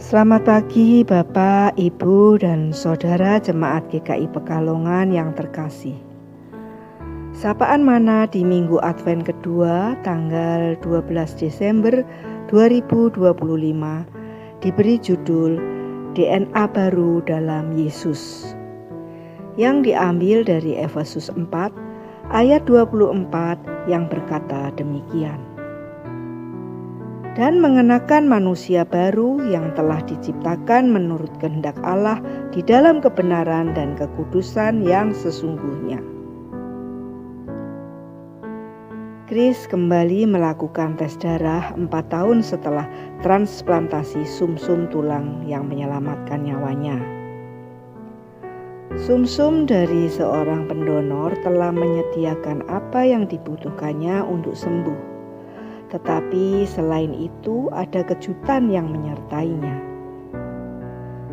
Selamat pagi Bapak, Ibu, dan Saudara Jemaat GKI Pekalongan yang terkasih. Sapaan Mana di Minggu Advent kedua tanggal 12 Desember 2025 diberi judul DNA Baru dalam Yesus, yang diambil dari Efesus 4 ayat 24 yang berkata demikian. Dan mengenakan manusia baru yang telah diciptakan menurut kehendak Allah di dalam kebenaran dan kekudusan yang sesungguhnya. Chris kembali melakukan tes darah 4 tahun setelah transplantasi sumsum tulang yang menyelamatkan nyawanya. Sumsum dari seorang pendonor telah menyediakan apa yang dibutuhkannya untuk sembuh. Tetapi selain itu ada kejutan yang menyertainya.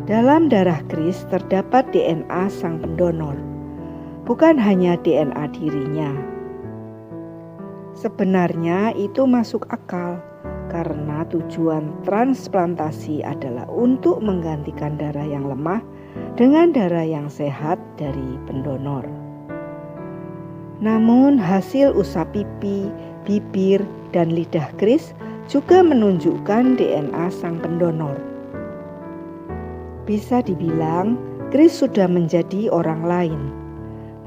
Dalam darah Chris terdapat DNA sang pendonor, bukan hanya DNA dirinya. Sebenarnya itu masuk akal karena tujuan transplantasi adalah untuk menggantikan darah yang lemah dengan darah yang sehat dari pendonor. Namun hasil usap pipi, bibir, dan lidah Chris juga menunjukkan DNA sang pendonor. Bisa dibilang, Chris sudah menjadi orang lain,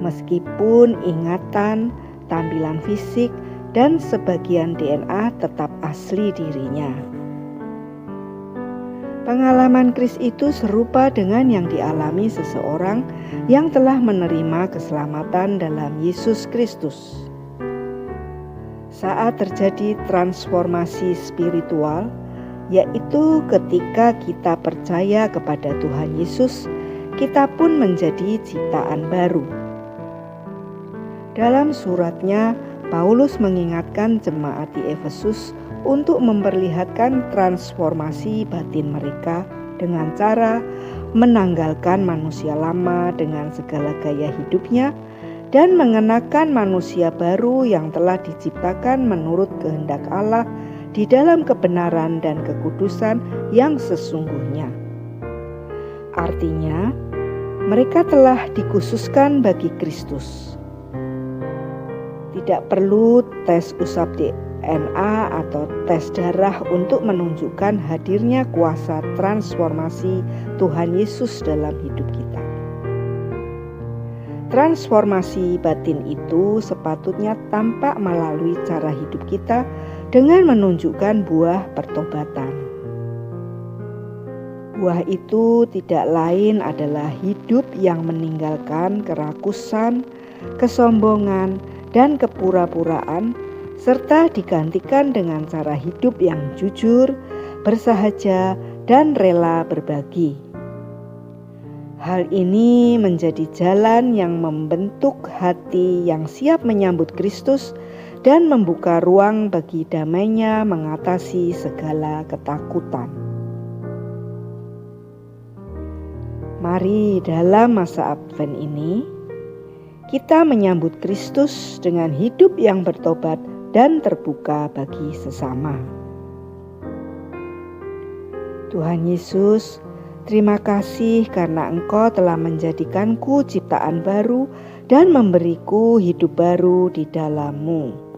meskipun ingatan, tampilan fisik, dan sebagian DNA tetap asli dirinya. Pengalaman Chris itu serupa dengan yang dialami seseorang yang telah menerima keselamatan dalam Yesus Kristus. Saat terjadi transformasi spiritual, yaitu ketika kita percaya kepada Tuhan Yesus, kita pun menjadi ciptaan baru. Dalam suratnya, Paulus mengingatkan jemaat di Efesus untuk memperlihatkan transformasi batin mereka dengan cara menanggalkan manusia lama dengan segala gaya hidupnya dan mengenakan manusia baru yang telah diciptakan menurut kehendak Allah di dalam kebenaran dan kekudusan yang sesungguhnya. Artinya, mereka telah dikhususkan bagi Kristus. Tidak perlu tes usap DNA atau tes darah untuk menunjukkan hadirnya kuasa transformasi Tuhan Yesus dalam hidup kita. Transformasi batin itu sepatutnya tampak melalui cara hidup kita dengan menunjukkan buah pertobatan. Buah itu tidak lain adalah hidup yang meninggalkan kerakusan, kesombongan, dan kepura-puraan, serta digantikan dengan cara hidup yang jujur, bersahaja, dan rela berbagi. Hal ini menjadi jalan yang membentuk hati yang siap menyambut Kristus dan membuka ruang bagi damainya mengatasi segala ketakutan. Mari dalam masa Advent ini, kita menyambut Kristus dengan hidup yang bertobat dan terbuka bagi sesama. Tuhan Yesus, terima kasih karena Engkau telah menjadikanku ciptaan baru dan memberiku hidup baru di dalam-Mu.